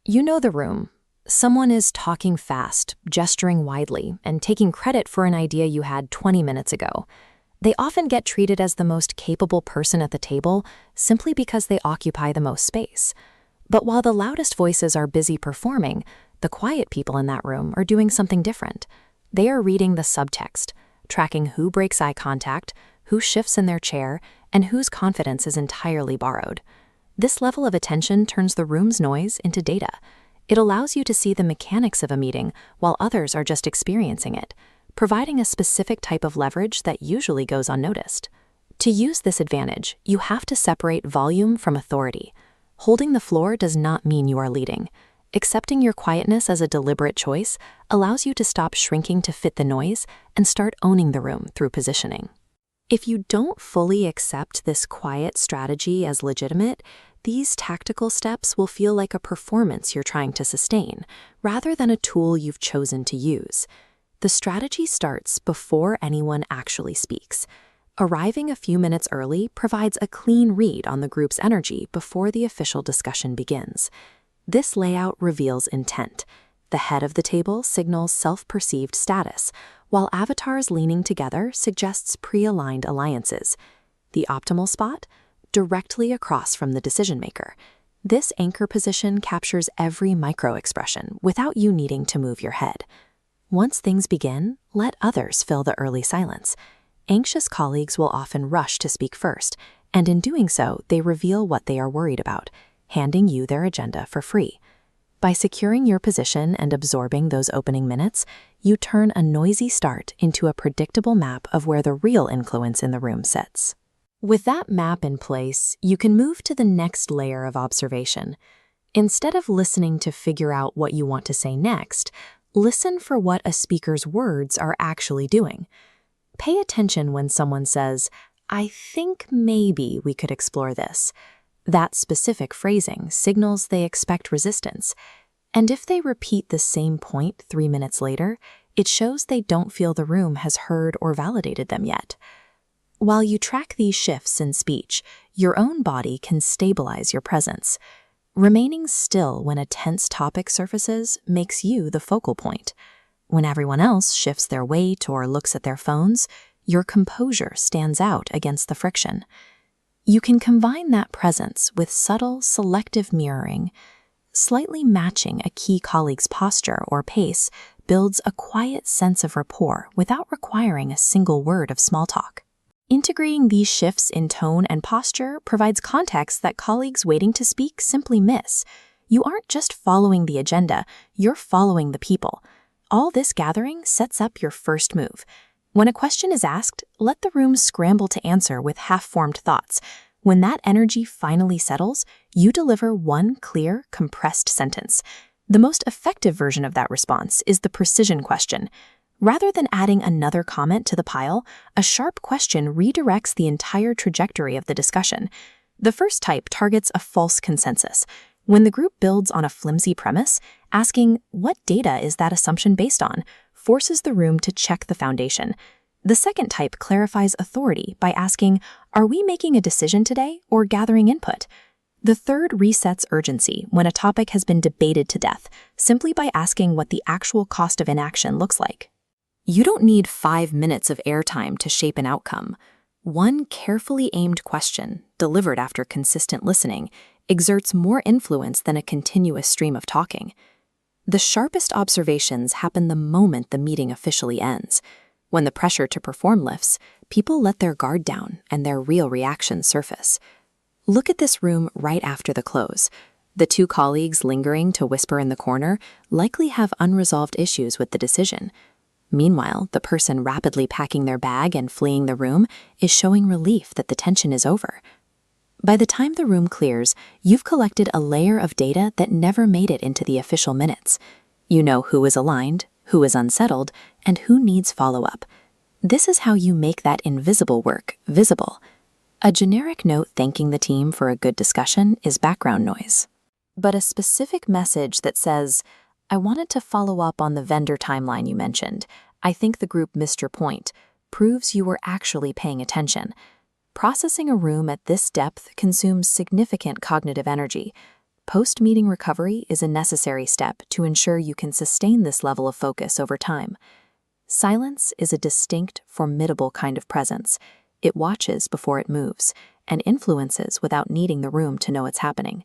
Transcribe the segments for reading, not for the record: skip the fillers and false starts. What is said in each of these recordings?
You know the room. Someone is talking fast, gesturing widely, and taking credit for an idea you had 20 minutes ago. They often get treated as the most capable person at the table simply because they occupy the most space. But while the loudest voices are busy performing, the quiet people in that room are doing something different. They are reading the subtext, tracking who breaks eye contact, who shifts in their chair, and whose confidence is entirely borrowed. This level of attention turns the room's noise into data. It allows you to see the mechanics of a meeting while others are just experiencing it, providing a specific type of leverage that usually goes unnoticed. To use this advantage, you have to separate volume from authority. Holding the floor does not mean you are leading. Accepting your quietness as a deliberate choice allows you to stop shrinking to fit the noise and start owning the room through positioning. If you don't fully accept this quiet strategy as legitimate, these tactical steps will feel like a performance you're trying to sustain, rather than a tool you've chosen to use. The strategy starts before anyone actually speaks. Arriving a few minutes early provides a clean read on the group's energy before the official discussion begins. This layout reveals intent. The head of the table signals self-perceived status, while avatars leaning together suggests pre-aligned alliances. The optimal spot? Directly across from the decision-maker. This anchor position captures every micro-expression without you needing to move your head. Once things begin, let others fill the early silence. Anxious colleagues will often rush to speak first, and in doing so, they reveal what they are worried about, handing you their agenda for free. By securing your position and absorbing those opening minutes, you turn a noisy start into a predictable map of where the real influence in the room sits. With that map in place, you can move to the next layer of observation. Instead of listening to figure out what you want to say next, listen for what a speaker's words are actually doing. Pay attention when someone says, "I think maybe we could explore this." That specific phrasing signals they expect resistance. And if they repeat the same point 3 minutes later, it shows they don't feel the room has heard or validated them yet. While you track these shifts in speech, your own body can stabilize your presence. Remaining still when a tense topic surfaces makes you the focal point. When everyone else shifts their weight or looks at their phones, your composure stands out against the friction. You can combine that presence with subtle, selective mirroring. Slightly matching a key colleague's posture or pace builds a quiet sense of rapport without requiring a single word of small talk. Integrating these shifts in tone and posture provides context that colleagues waiting to speak simply miss. You aren't just following the agenda, you're following the people. All this gathering sets up your first move. When a question is asked, let the room scramble to answer with half-formed thoughts. When that energy finally settles, you deliver one clear, compressed sentence. The most effective version of that response is the precision question. Rather than adding another comment to the pile, a sharp question redirects the entire trajectory of the discussion. The first type targets a false consensus. When the group builds on a flimsy premise, asking, "What data is that assumption based on?" forces the room to check the foundation. The second type clarifies authority by asking, "Are we making a decision today or gathering input?" The third resets urgency when a topic has been debated to death, simply by asking what the actual cost of inaction looks like. You don't need 5 minutes of airtime to shape an outcome. One carefully aimed question, delivered after consistent listening, exerts more influence than a continuous stream of talking. The sharpest observations happen the moment the meeting officially ends. When the pressure to perform lifts, people let their guard down and their real reactions surface. Look at this room right after the close. The two colleagues lingering to whisper in the corner likely have unresolved issues with the decision. Meanwhile, the person rapidly packing their bag and fleeing the room is showing relief that the tension is over. By the time the room clears, you've collected a layer of data that never made it into the official minutes. You know who is aligned, who is unsettled, and who needs follow-up. This is how you make that invisible work visible. A generic note thanking the team for a good discussion is background noise. But a specific message that says, "I wanted to follow up on the vendor timeline you mentioned. I think the group missed your point," proves you were actually paying attention. Processing a room at this depth consumes significant cognitive energy. Post-meeting recovery is a necessary step to ensure you can sustain this level of focus over time. Silence is a distinct, formidable kind of presence. It watches before it moves and influences without needing the room to know it's happening.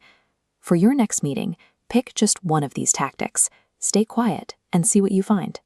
For your next meeting, pick just one of these tactics. Stay quiet and see what you find.